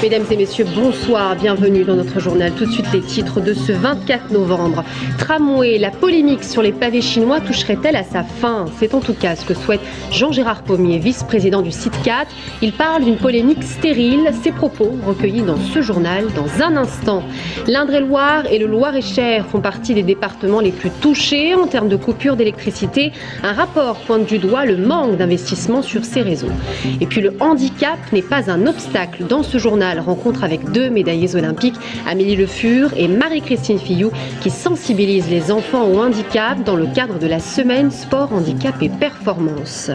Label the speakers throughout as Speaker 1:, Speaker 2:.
Speaker 1: Mesdames et messieurs, bonsoir, bienvenue dans notre journal. Tout de suite les titres de ce 24 novembre. Tramway, la polémique sur les pavés chinois toucherait-elle à sa fin? C'est en tout cas ce que souhaite Jean-Gérard Pommier, vice-président du SITCAT. Il parle d'une polémique stérile. Ses propos recueillis dans ce journal dans un instant. L'Indre-et-Loire et le Loir-et-Cher font partie des départements les plus touchés en termes de coupure d'électricité. Un rapport pointe du doigt le manque d'investissement sur ces réseaux. Et puis le handicap n'est pas un obstacle. Dans ce journal, rencontre avec deux médaillées olympiques, Amélie Le Fur et Marie-Christine Fillou, qui sensibilisent les enfants au handicap dans le cadre de la semaine Sport, Handicap et Performance.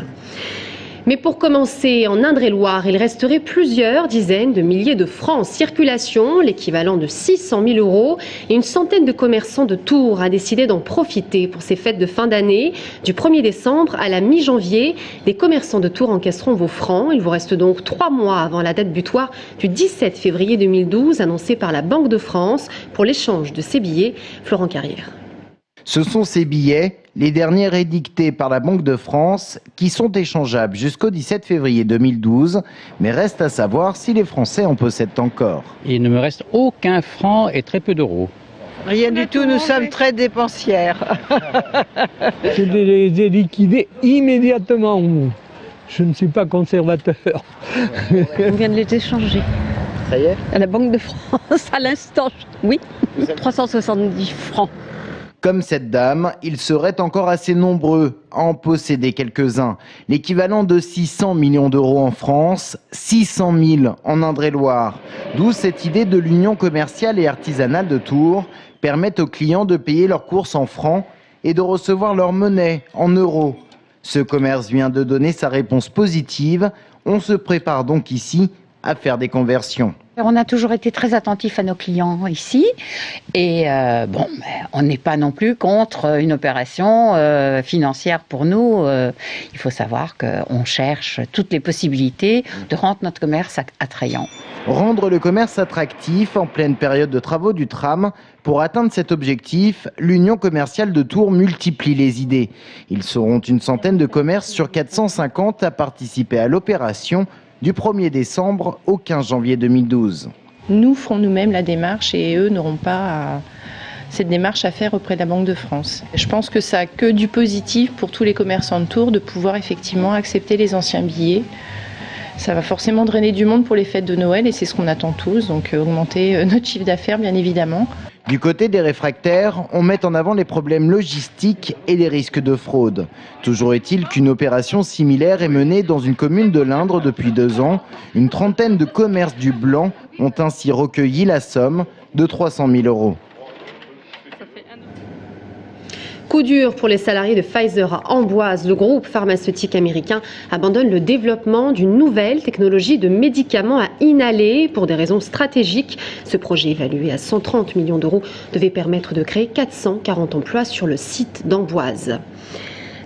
Speaker 1: Mais pour commencer, en Indre-et-Loire, il resterait plusieurs dizaines de milliers de francs en circulation, l'équivalent de 600 000 €. Et une centaine de commerçants de Tours a décidé d'en profiter pour ces fêtes de fin d'année. Du 1er décembre à la mi-janvier, les commerçants de Tours encaisseront vos francs. Il vous reste donc 3 mois avant la date butoir du 17 février 2012, annoncée par la Banque de France pour l'échange de ces billets. Florent Carrière.
Speaker 2: Ce sont ces billets, les derniers édictés par la Banque de France, qui sont échangeables jusqu'au 17 février 2012, mais reste à savoir si les Français en possèdent encore.
Speaker 3: Il ne me reste aucun franc et très peu d'euros.
Speaker 4: Rien du tout, nous sommes très dépensières.
Speaker 5: Je les ai liquidés immédiatement. Je ne suis pas conservateur.
Speaker 6: On vient de les échanger.
Speaker 2: Ça y est?
Speaker 6: À la Banque de France, à l'instant, oui. 370 francs.
Speaker 2: Comme cette dame, ils seraient encore assez nombreux à en posséder quelques-uns. L'équivalent de 600 millions d'euros en France, 600 000 en Indre-et-Loire. D'où cette idée de l'Union commerciale et artisanale de Tours permettre aux clients de payer leurs courses en francs et de recevoir leur monnaie en euros. Ce commerce vient de donner sa réponse positive. On se prépare donc ici à faire des conversions.
Speaker 7: On a toujours été très attentifs à nos clients ici et on n'est pas non plus contre une opération financière pour nous. Il faut savoir qu'on cherche toutes les possibilités de rendre notre commerce attrayant.
Speaker 2: Rendre le commerce attractif en pleine période de travaux du tram. Pour atteindre cet objectif, l'Union commerciale de Tours multiplie les idées. Ils seront une centaine de commerces sur 450 à participer à l'opération du 1er décembre au 15 janvier 2012.
Speaker 8: Nous ferons nous-mêmes la démarche et eux n'auront pas cette démarche à faire auprès de la Banque de France. Je pense que ça n'a que du positif pour tous les commerçants de Tours de pouvoir effectivement accepter les anciens billets. Ça va forcément drainer du monde pour les fêtes de Noël et c'est ce qu'on attend tous, donc augmenter notre chiffre d'affaires bien évidemment.
Speaker 2: Du côté des réfractaires, on met en avant les problèmes logistiques et les risques de fraude. Toujours est-il qu'une opération similaire est menée dans une commune de l'Indre depuis 2 ans. Une trentaine de commerces du Blanc ont ainsi recueilli la somme de 300 000 €.
Speaker 1: Coup dur pour les salariés de Pfizer à Amboise. Le groupe pharmaceutique américain abandonne le développement d'une nouvelle technologie de médicaments à inhaler pour des raisons stratégiques. Ce projet, évalué à 130 millions d'euros, devait permettre de créer 440 emplois sur le site d'Amboise.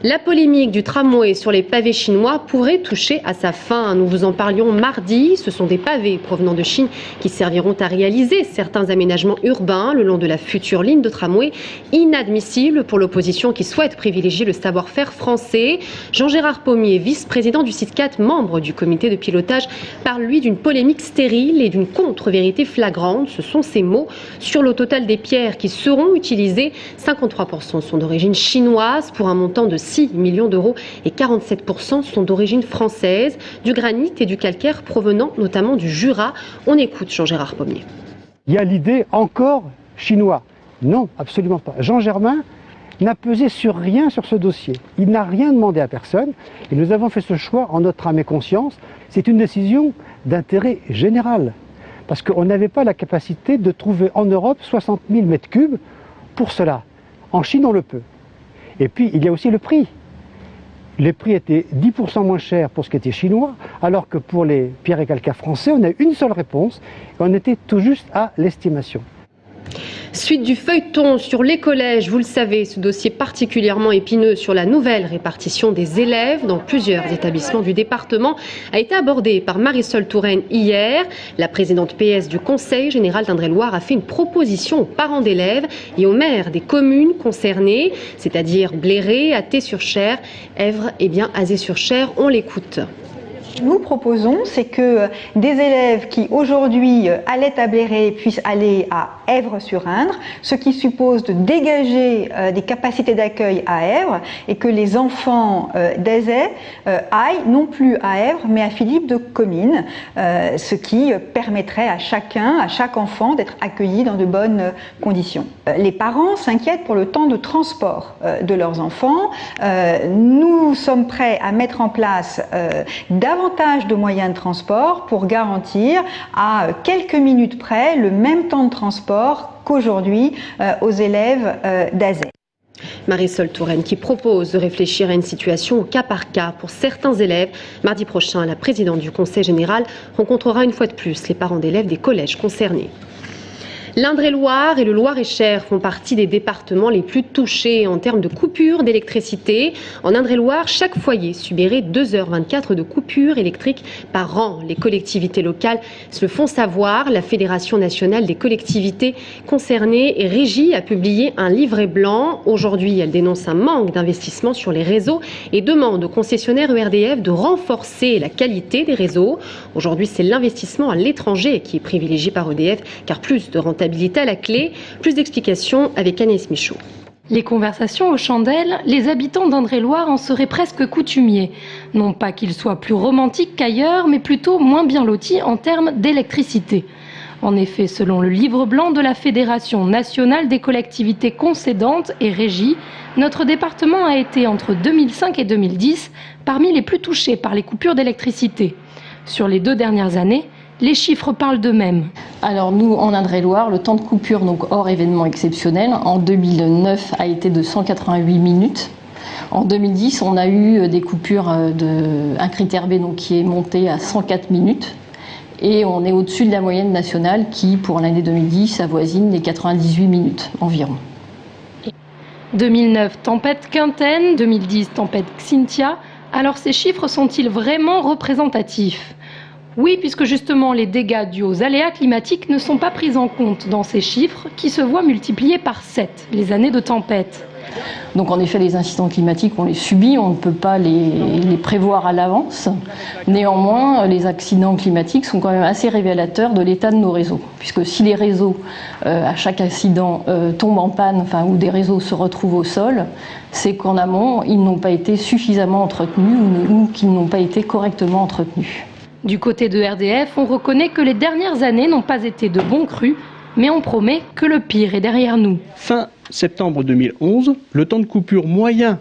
Speaker 1: La polémique du tramway sur les pavés chinois pourrait toucher à sa fin. Nous vous en parlions mardi. Ce sont des pavés provenant de Chine qui serviront à réaliser certains aménagements urbains le long de la future ligne de tramway. Inadmissible pour l'opposition qui souhaite privilégier le savoir-faire français. Jean-Gérard Pommier, vice-président du SITCAT, membre du comité de pilotage, parle lui d'une polémique stérile et d'une contre-vérité flagrante. Ce sont ses mots. Sur le total des pierres qui seront utilisées, 53% sont d'origine chinoise pour un montant de 6 millions d'euros et 47% sont d'origine française, du granit et du calcaire provenant notamment du Jura. On écoute Jean-Gérard Pommier.
Speaker 5: Il y a l'idée encore chinois. Non, absolument pas. Jean Germain n'a pesé sur rien sur ce dossier. Il n'a rien demandé à personne et nous avons fait ce choix en notre âme et conscience. C'est une décision d'intérêt général parce qu'on n'avait pas la capacité de trouver en Europe 60 000 mètres cubes pour cela. En Chine, on le peut. Et puis, il y a aussi le prix. Les prix étaient 10% moins chers pour ce qui était chinois, alors que pour les pierres et calcaires français, on a eu une seule réponse, et on était tout juste à l'estimation.
Speaker 1: Suite du feuilleton sur les collèges, vous le savez, ce dossier particulièrement épineux sur la nouvelle répartition des élèves dans plusieurs établissements du département a été abordé par Marisol Touraine hier. La présidente PS du Conseil général d'Indre-et-Loire a fait une proposition aux parents d'élèves et aux maires des communes concernées, c'est-à-dire Bléré, Athée-sur-Cher, Èvre et bien Azé-sur-Cher. On l'écoute.
Speaker 9: Nous proposons, c'est que des élèves qui aujourd'hui allaient à Bléré puissent aller à Èvres-sur-Indre, ce qui suppose de dégager des capacités d'accueil à Èvres et que les enfants d'Azay aillent non plus à Èvres mais à Philippe de Comines, ce qui permettrait à chaque enfant d'être accueilli dans de bonnes conditions. Les parents s'inquiètent pour le temps de transport de leurs enfants. Nous sommes prêts à mettre en place davantage de moyens de transport pour garantir à quelques minutes près le même temps de transport qu'aujourd'hui aux élèves d'Azay.
Speaker 1: Marisol Touraine qui propose de réfléchir à une situation au cas par cas pour certains élèves. Mardi prochain, la présidente du Conseil général rencontrera une fois de plus les parents d'élèves des collèges concernés. L'Indre-et-Loire et le Loir-et-Cher font partie des départements les plus touchés en termes de coupures d'électricité. En Indre-et-Loire, chaque foyer subirait 2h24 de coupures électriques par an. Les collectivités locales se le font savoir. La Fédération nationale des collectivités concernées et Régie a publié un livret blanc. Aujourd'hui, elle dénonce un manque d'investissement sur les réseaux et demande aux concessionnaires ERDF de renforcer la qualité des réseaux. Aujourd'hui, c'est l'investissement à l'étranger qui est privilégié par EDF, car plus de rentabilité à la clé. Plus d'explications avec Agnès Michaud.
Speaker 10: Les conversations aux chandelles, les habitants d'Indre-et-Loire en seraient presque coutumiers. Non pas qu'ils soient plus romantiques qu'ailleurs, mais plutôt moins bien lotis en termes d'électricité. En effet, selon le livre blanc de la Fédération nationale des collectivités concédantes et régies, notre département a été entre 2005 et 2010 parmi les plus touchés par les coupures d'électricité. Sur les 2 dernières années, les chiffres parlent d'eux-mêmes.
Speaker 11: Alors nous, en Indre-et-Loire, le temps de coupure, donc hors événement exceptionnel, en 2009 a été de 188 minutes. En 2010, on a eu des coupures un critère B donc, qui est monté à 104 minutes. Et on est au-dessus de la moyenne nationale qui, pour l'année 2010, avoisine les 98 minutes environ.
Speaker 10: 2009, tempête Quintaine, 2010, tempête Xynthia. Alors ces chiffres sont-ils vraiment représentatifs ? Oui, puisque justement les dégâts dus aux aléas climatiques ne sont pas pris en compte dans ces chiffres qui se voient multipliés par 7, les années de tempête.
Speaker 11: Donc en effet, les incidents climatiques, on les subit, on ne peut pas les prévoir à l'avance. Néanmoins, les accidents climatiques sont quand même assez révélateurs de l'état de nos réseaux. Puisque si les réseaux, à chaque accident, tombent en panne, ou des réseaux se retrouvent au sol, c'est qu'en amont, ils n'ont pas été suffisamment entretenus ou qu'ils n'ont pas été correctement entretenus.
Speaker 10: Du côté de RDF, on reconnaît que les dernières années n'ont pas été de bons crus, mais on promet que le pire est derrière nous.
Speaker 12: Fin septembre 2011, le temps de coupure moyen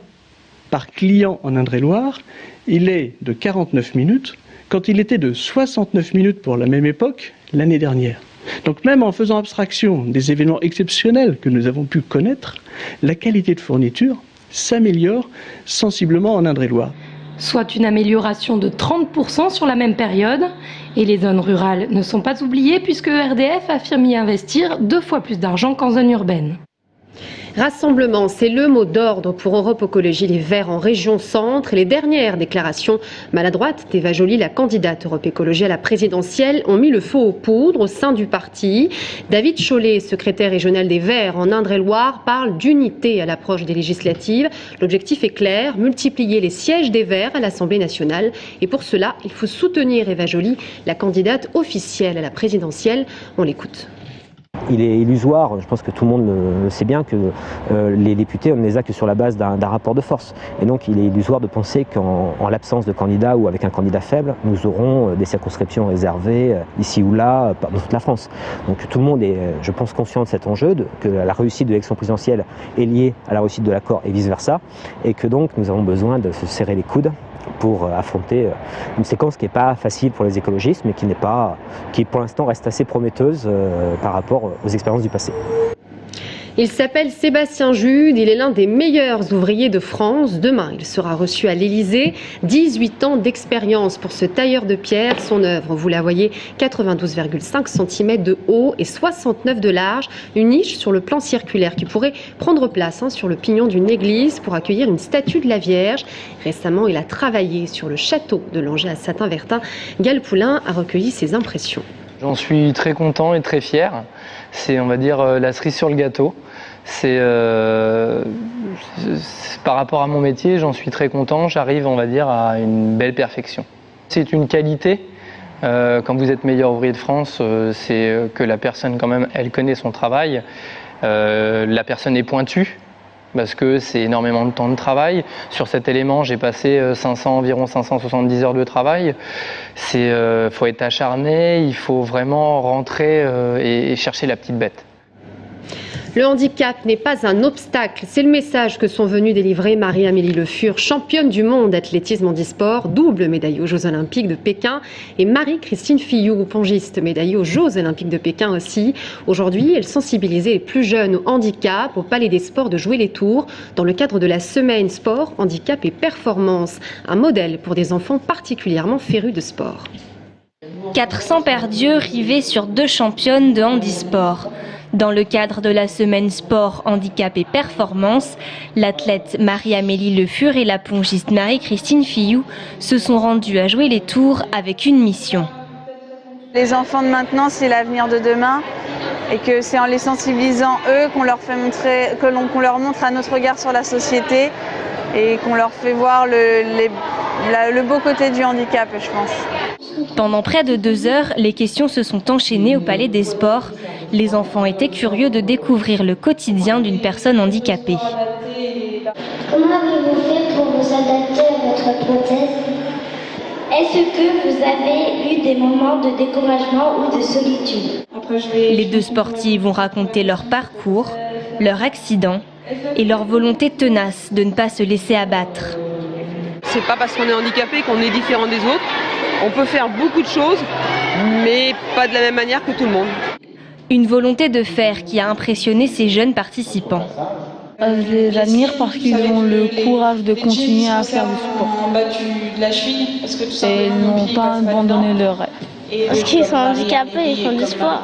Speaker 12: par client en Indre-et-Loire, il est de 49 minutes, quand il était de 69 minutes pour la même époque l'année dernière. Donc même en faisant abstraction des événements exceptionnels que nous avons pu connaître, la qualité de fourniture s'améliore sensiblement en Indre-et-Loire.
Speaker 10: Soit une amélioration de 30% sur la même période. Et les zones rurales ne sont pas oubliées puisque RDF affirme y investir 2 fois plus d'argent qu'en zone urbaine.
Speaker 1: Rassemblement, c'est le mot d'ordre pour Europe Écologie Les Verts en région centre. Et les dernières déclarations maladroites d'Eva Joly, la candidate Europe Écologie à la présidentielle, ont mis le feu aux poudres au sein du parti. David Chollet, secrétaire régional des Verts en Indre-et-Loire, parle d'unité à l'approche des législatives. L'objectif est clair, multiplier les sièges des Verts à l'Assemblée nationale. Et pour cela, il faut soutenir Eva Joly, la candidate officielle à la présidentielle. On l'écoute.
Speaker 13: Il est illusoire, je pense que tout le monde le sait bien, que les députés ont des actes sur la base d'un rapport de force. Et donc il est illusoire de penser qu'en l'absence de candidat ou avec un candidat faible, nous aurons des circonscriptions réservées ici ou là dans toute la France. Donc tout le monde est, je pense, conscient de cet enjeu, que la réussite de l'élection présidentielle est liée à la réussite de l'accord et vice-versa, et que donc nous avons besoin de se serrer les coudes pour affronter une séquence qui n'est pas facile pour les écologistes, mais qui pour l'instant reste assez prometteuse par rapport aux expériences du passé.
Speaker 1: Il s'appelle Sébastien Jude, il est l'un des meilleurs ouvriers de France. Demain, il sera reçu à l'Élysée. 18 ans d'expérience pour ce tailleur de pierre. Son œuvre, vous la voyez, 92,5 cm de haut et 69 de large. Une niche sur le plan circulaire qui pourrait prendre place sur le pignon d'une église pour accueillir une statue de la Vierge. Récemment, il a travaillé sur le château de Langeais à Saint-Vertin. Gal Poulain a recueilli ses impressions.
Speaker 14: J'en suis très content et très fier. C'est, on va dire, la cerise sur le gâteau. C'est par rapport à mon métier, j'en suis très content. J'arrive, on va dire, à une belle perfection. C'est une qualité. Quand vous êtes meilleur ouvrier de France, c'est que la personne, quand même, elle connaît son travail. La personne est pointue, parce que c'est énormément de temps de travail. Sur cet élément, j'ai passé environ 570 heures de travail. Faut être acharné, il faut vraiment rentrer et chercher la petite bête.
Speaker 1: Le handicap n'est pas un obstacle, c'est le message que sont venus délivrer Marie-Amélie Le Fur, championne du monde d'athlétisme handisport, double médaillée aux Jeux Olympiques de Pékin, et Marie-Christine Fillou, pongiste, médaillée aux Jeux Olympiques de Pékin aussi. Aujourd'hui, elle sensibilisait les plus jeunes au handicap, au Palais des Sports de Jouer les Tours, dans le cadre de la semaine sport, handicap et performance, un modèle pour des enfants particulièrement férus de sport.
Speaker 15: 400 paires d'yeux rivés sur 2 championnes de handisport. Dans le cadre de la semaine sport, handicap et performance, l'athlète Marie-Amélie Le Fur et la pongiste Marie-Christine Fillou se sont rendus à Jouer les Tours avec une mission.
Speaker 16: Les enfants de maintenant, c'est l'avenir de demain et que c'est en les sensibilisant eux qu'on leur fait montrer, qu'on leur montre un autre regard sur la société et qu'on leur fait voir le beau côté du handicap, je pense.
Speaker 15: Pendant près de 2 heures, les questions se sont enchaînées au Palais des Sports. Les enfants étaient curieux de découvrir le quotidien d'une personne handicapée.
Speaker 17: Comment avez-vous fait pour vous adapter à votre prothèse? Est-ce que vous avez eu des moments de découragement ou de solitude?
Speaker 15: Les 2 sportives ont raconté leur parcours, leur accident et leur volonté tenace de ne pas se laisser abattre.
Speaker 18: C'est pas parce qu'on est handicapé qu'on est différent des autres. On peut faire beaucoup de choses, mais pas de la même manière que tout le monde.
Speaker 15: Une volonté de faire qui a impressionné ces jeunes participants.
Speaker 19: Je les admire parce qu'ils ont le courage de continuer à faire du sport. Et ils n'ont pas abandonné leur rêve.
Speaker 17: Parce qu'ils sont handicapés, ils font du sport.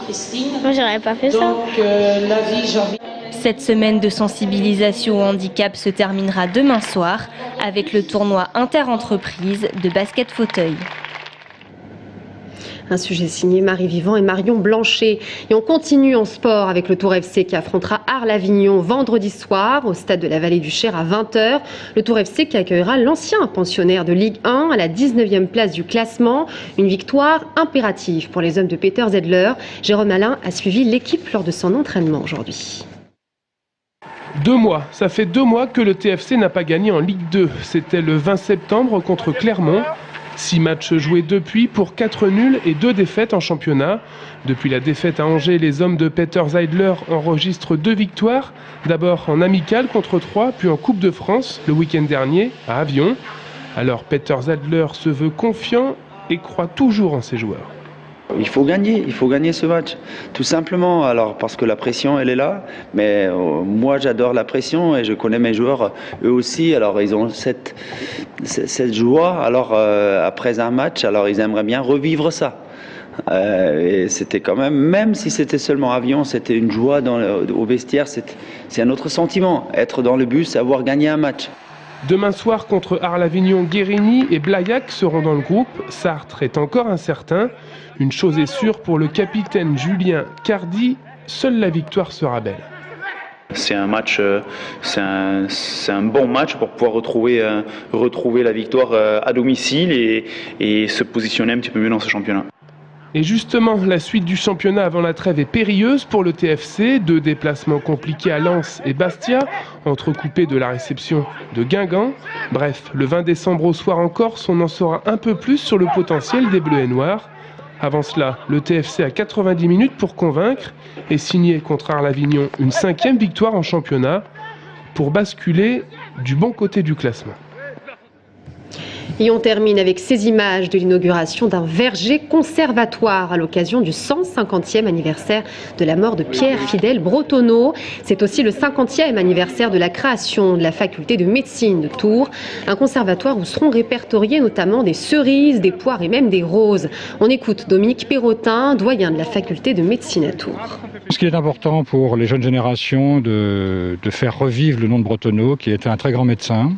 Speaker 17: Moi, j'aurais pas fait ça.
Speaker 15: Cette semaine de sensibilisation au handicap se terminera demain soir avec le tournoi inter-entreprise de basket fauteuil.
Speaker 1: Un sujet signé Marie Vivant et Marion Blanchet. Et on continue en sport avec le Tour FC qui affrontera Arles-Avignon vendredi soir au stade de la Vallée du Cher à 20h. Le Tour FC qui accueillera l'ancien pensionnaire de Ligue 1 à la 19e place du classement. Une victoire impérative pour les hommes de Peter Zedler. Jérôme Alain a suivi l'équipe lors de son entraînement aujourd'hui.
Speaker 20: 2 mois, ça fait 2 mois que le TFC n'a pas gagné en Ligue 2. C'était le 20 septembre contre Clermont. 6 matchs joués depuis pour 4 nuls et 2 défaites en championnat. Depuis la défaite à Angers, les hommes de Peter Zeidler enregistrent 2 victoires. D'abord en amical contre Troyes, puis en Coupe de France le week-end dernier à Avion. Alors Peter Zeidler se veut confiant et croit toujours en ses joueurs.
Speaker 21: Il faut gagner ce match, tout simplement. Alors parce que la pression, elle est là, mais moi j'adore la pression et je connais mes joueurs, eux aussi. Alors ils ont cette joie. Alors après un match, alors ils aimeraient bien revivre ça. Et c'était quand même si c'était seulement Avion, c'était une joie au vestiaire. C'est un autre sentiment, être dans le bus, avoir gagné un match.
Speaker 20: Demain soir contre Arles-Avignon, Guérini et Blaillac seront dans le groupe. Sartre est encore incertain. Une chose est sûre pour le capitaine Julien Cardi, seule la victoire sera belle.
Speaker 22: C'est un match, c'est un bon match pour pouvoir retrouver la victoire à domicile et se positionner un petit peu mieux dans ce championnat.
Speaker 20: Et justement, la suite du championnat avant la trêve est périlleuse pour le TFC. 2 déplacements compliqués à Lens et Bastia, entrecoupés de la réception de Guingamp. Bref, le 20 décembre au soir en Corse, on en saura un peu plus sur le potentiel des Bleus et Noirs. Avant cela, le TFC a 90 minutes pour convaincre et signer contre Arles-Avignon une 5e victoire en championnat pour basculer du bon côté du classement.
Speaker 1: Et on termine avec ces images de l'inauguration d'un verger conservatoire à l'occasion du 150e anniversaire de la mort de Pierre Fidèle Bretonneau. C'est aussi le 50e anniversaire de la création de la faculté de médecine de Tours. Un conservatoire où seront répertoriées notamment des cerises, des poires et même des roses. On écoute Dominique Perrotin, doyen de la faculté de médecine à Tours.
Speaker 23: Ce qui est important pour les jeunes générations de faire revivre le nom de Bretonneau, qui était un très grand médecin.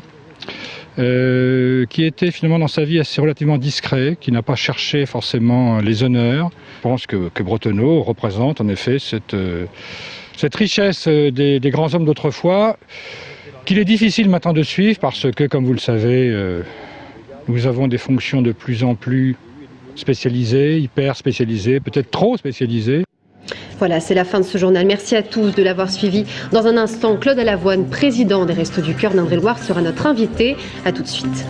Speaker 23: Qui était finalement dans sa vie assez relativement discret, qui n'a pas cherché forcément les honneurs. Je pense que Bretonneau représente en effet cette richesse des grands hommes d'autrefois, qu'il est difficile maintenant de suivre parce que, comme vous le savez, Nous avons des fonctions de plus en plus spécialisées, hyper spécialisées, peut-être trop spécialisées.
Speaker 1: Voilà, c'est la fin de ce journal. Merci à tous de l'avoir suivi. Dans un instant, Claude Alavoine, président des Restos du Cœur d'Indre-et-Loire, sera notre invité. À tout de suite.